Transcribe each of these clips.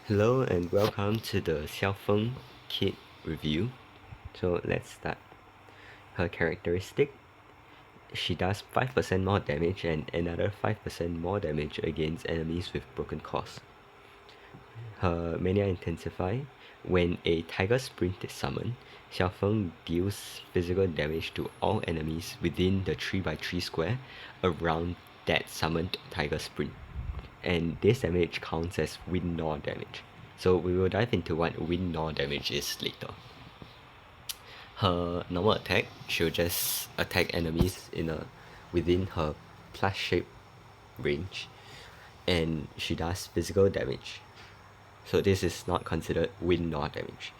Hello and welcome to the Xiaofeng kit review. So let's start. Her characteristic: she does 5% more damage and another 5% more damage against enemies with broken claws. Her mania intensify: when a tiger sprint is summoned, Xiaofeng deals physical damage to all enemies within the 3x3 square around that summoned tiger sprint. And this damage counts as win nor damage. So we will dive into what win nor damage is later. Her normal attack, she'll just attack enemies within her plus shape range, and she does physical damage. So this is not considered win nor damage.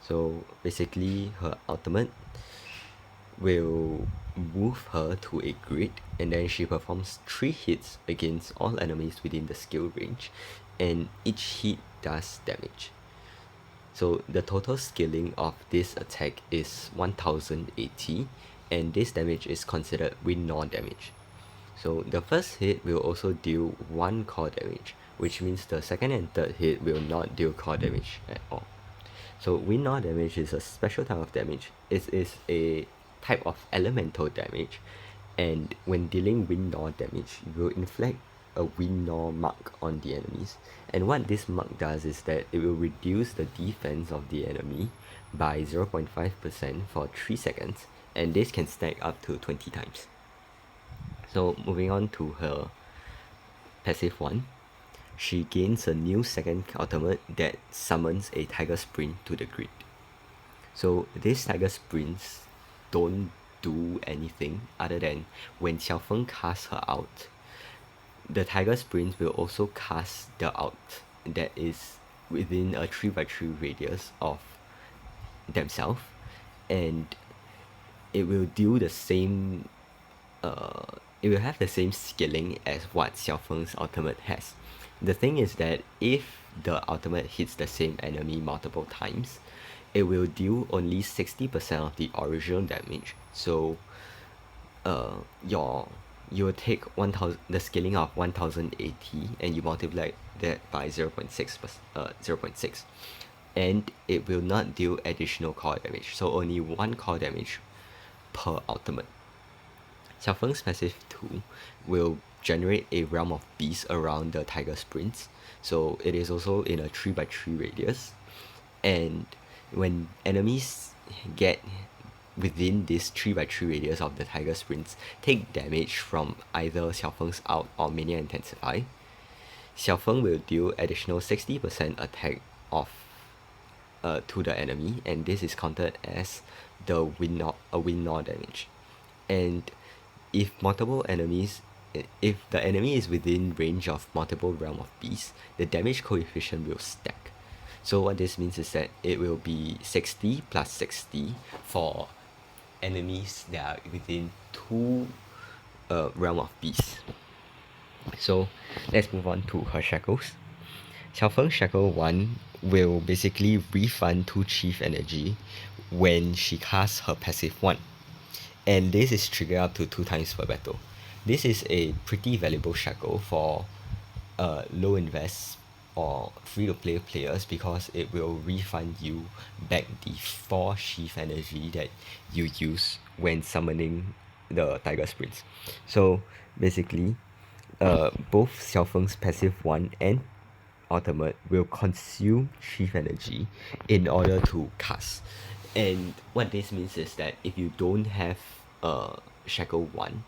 So basically her ultimate will move her to a grid, and then she performs 3 hits against all enemies within the skill range, and each hit does damage. So the total scaling of this attack is 1080, and this damage is considered win nor damage. So the first hit will also deal 1 core damage, which means the second and third hit will not deal core damage at all. So win nor damage is a special type of damage. It is a type of elemental damage, and when dealing win nor damage, you will inflict a win nor mark on the enemies. And what this mark does is that it will reduce the defense of the enemy by 0.5% for 3 seconds, and this can stack up to 20 times. So moving on to her passive 1, she gains a new second ultimate that summons a tiger sprint to the grid. So these tiger sprints don't do anything other than when Xiaofeng casts her out, the tiger sprints will also cast the out that is within a 3x3 radius of themselves, and it will do the same it will have the same scaling as what Xiaofeng's ultimate has. The thing is that if the ultimate hits the same enemy multiple times, it will deal only 60% of the original damage. So you will take 1000, the scaling of 1080, and you multiply that by 0.6, and it will not deal additional core damage, so only 1 core damage per ultimate. Xiaofeng's passive 2 will generate a realm of beasts around the tiger sprints, so it is also in a 3x3 radius, and when enemies get within this 3x3 radius of the tiger sprints take damage from either Xiaofeng's out or mania intensify, Xiaofeng will deal additional 60% attack of to the enemy, and this is counted as the win nor damage. And if the enemy is within range of multiple realm of beasts, the damage coefficient will stack. So what this means is that it will be 60 plus 60 for enemies that are within 2 realm of beasts. So let's move on to her shackles. Xiaofeng Shackle 1 will basically refund 2 chief energy when she casts her passive 1, and this is triggered up to 2 times per battle. This is a pretty valuable shackle for low invest or free to play players, because it will refund you back the 4 chief energy that you use when summoning the tiger sprints. So basically both Xiaofeng's passive 1 and ultimate will consume chief energy in order to cast. And what this means is that if you don't have shackle 1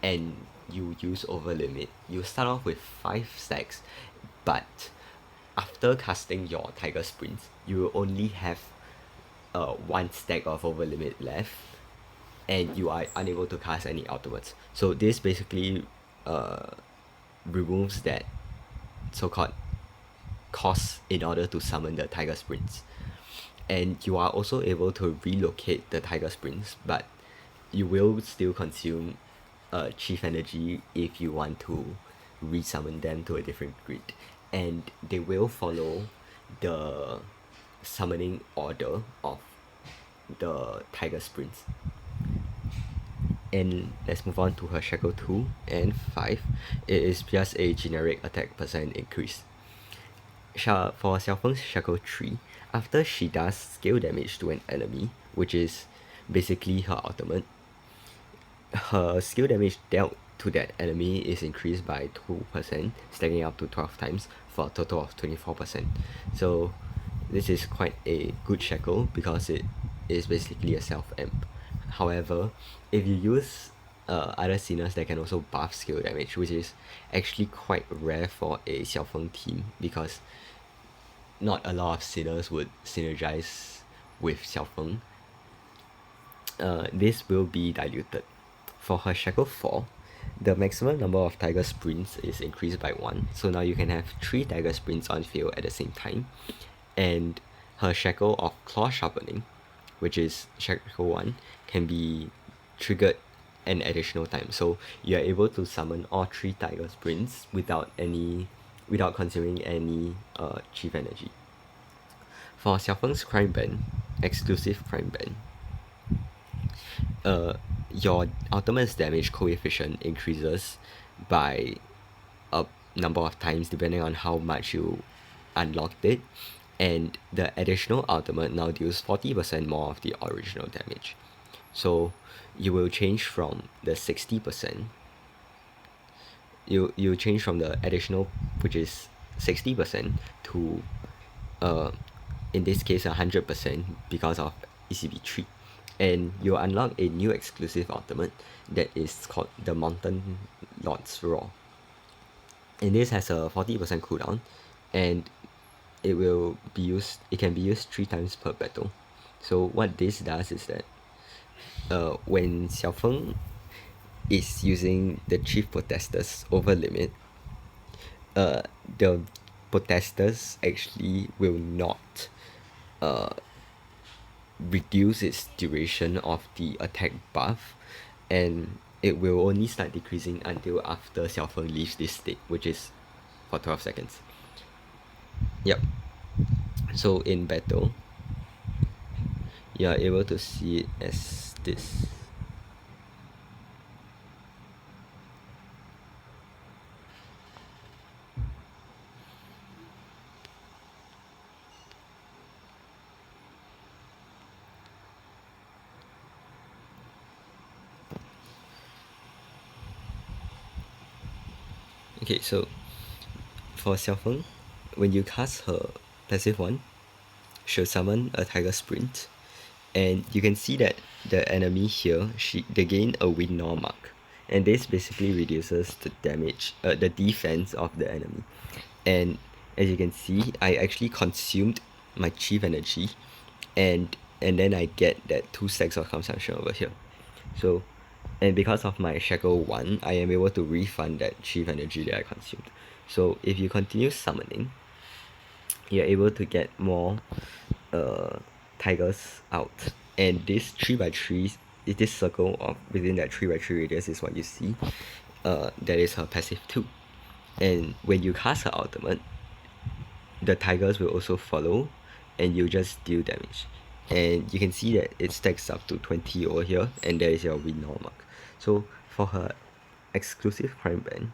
and you use over limit, you start off with 5 stacks, but after casting your tiger sprints, you will only have 1 stack of over limit left, and you are unable to cast any ultimates. So this basically removes that so-called cost in order to summon the tiger sprints. And you are also able to relocate the tiger sprints, but you will still consume chief energy if you want to resummon them to a different grid, and they will follow the summoning order of the tiger sprints. And let's move on to her shackle 2 and 5. It is just a generic attack percent increase. For Xiaofeng's Shackle 3, after she does scale damage to an enemy, which is basically her ultimate, her skill damage dealt to that enemy is increased by 2%, stacking up to 12 times for a total of 24%. So this is quite a good shackle because it is basically a self-amp. However, if you use other Sinners that can also buff skill damage, which is actually quite rare for a Xiaofeng team because not a lot of Sinners would synergize with Xiaofeng, this will be diluted. For her Shackle 4, the maximum number of Tiger Sprints is increased by 1, so now you can have 3 Tiger Sprints on field at the same time. And her Shackle of Claw Sharpening, which is Shackle 1, can be triggered an additional time. So you are able to summon all 3 Tiger Sprints without consuming any chief energy. For Xiaofeng's Crime Band, exclusive Crime Band, your ultimate's damage coefficient increases by a number of times depending on how much you unlocked it, and the additional ultimate now deals 40% more of the original damage. So you will change from the 60%, you change from the additional, which is 60%, to in this case 100% because of ECB3, and you unlock a new exclusive ultimate that is called the Mountain Lord's Roar, and this has a 40% cooldown, and it can be used 3 times per battle. So what this does is that when Xiaofeng is using the Chief Protesters over limit, the Protesters actually will not reduce its duration of the attack buff, and it will only start decreasing until after Xiaofeng leaves this state, which is for 12 seconds. Yep. So in battle, you are able to see it as this. Okay, so for Xiaofeng, when you cast her passive one, she'll summon a Tiger Sprint, and you can see that the enemy here, they gain a Windgnaw mark, and this basically reduces the damage, the defense of the enemy. And as you can see, I actually consumed my chief energy, and then I get that 2 stacks of consumption over here. So, and because of my Shackle 1, I am able to refund that chief energy that I consumed. So if you continue summoning, you're able to get more tigers out, and this 3x3, this circle of within that 3x3 radius is what you see. That is her passive 2, and when you cast her ultimate, the tigers will also follow, and you just deal damage, and you can see that it stacks up to 20 over here, and there is your Windgnaw mark. So for her exclusive Crime Band,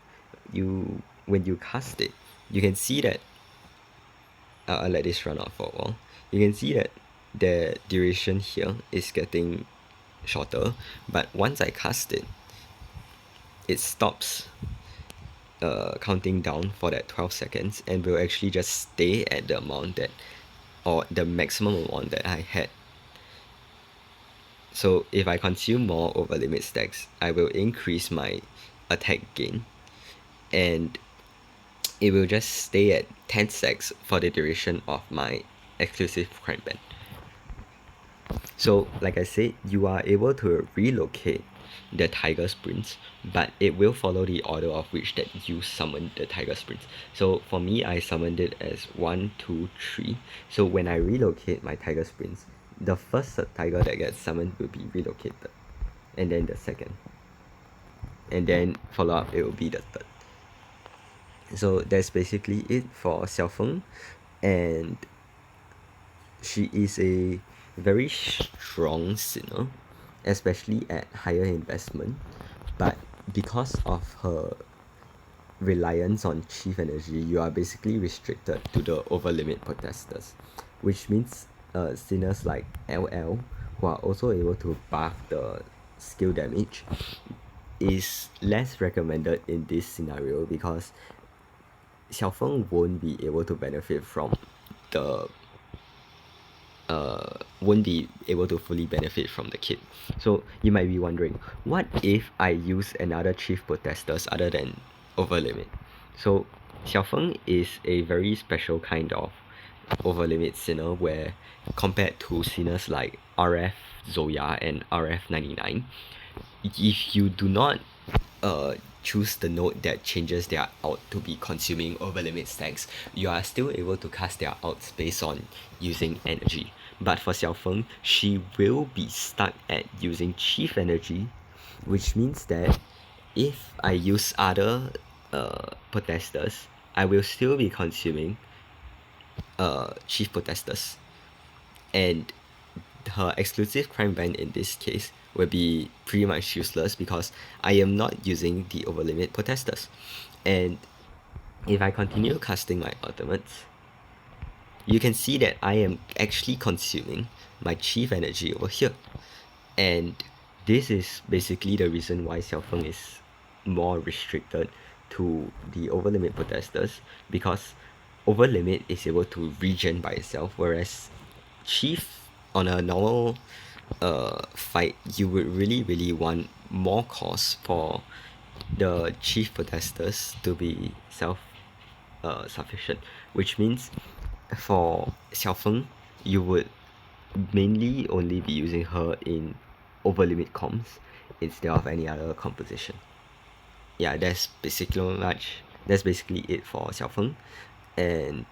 when you cast it, you can see that I'll let this run out for a while. You can see that the duration here is getting shorter, but once I cast it, it stops counting down for that 12 seconds and will actually just stay at the amount that, or the maximum amount that I had. So if I consume more over limit stacks, I will increase my attack gain, and it will just stay at 10 stacks for the duration of my exclusive Crime Band. So like I said, you are able to relocate the Tiger Sprints, but it will follow the order of which that you summoned the Tiger Sprints. So for me, I summoned it as 1, 2, 3. So when I relocate my Tiger Sprints, the first tiger that gets summoned will be relocated, and then the second, and then follow up it will be the third. So that's basically it for Xiaofeng, and she is a very strong sinner, especially at higher investment, but because of her reliance on chief energy, you are basically restricted to the over limit protesters, which means sinners like LL, who are also able to buff the skill damage, is less recommended in this scenario because Xiaofeng won't be able to benefit from the won't be able to fully benefit from the kit. So you might be wondering, what if I use another chief protesters other than over limit? So Xiaofeng is a very special kind of over limit sinner where compared to sinners like RF Zoya and RF 99, if you do not choose the node that changes their out to be consuming over limit stacks, you are still able to cast their outs based on using energy. But for Xiaofeng, she will be stuck at using chief energy, which means that if I use other protesters, I will still be consuming chief protesters, and her exclusive crime band in this case will be pretty much useless because I am not using the overlimit protesters. And if I continue casting my ultimates, you can see that I am actually consuming my chief energy over here. And this is basically the reason why Xiaofeng is more restricted to the overlimit protesters, because overlimit is able to regen by itself, whereas chief on a normal fight, you would really want more cost for the chief protesters to be self sufficient, which means for Xiaofeng, you would mainly only be using her in over limit comps instead of any other composition. Yeah, that's basically it for Xiaofeng. And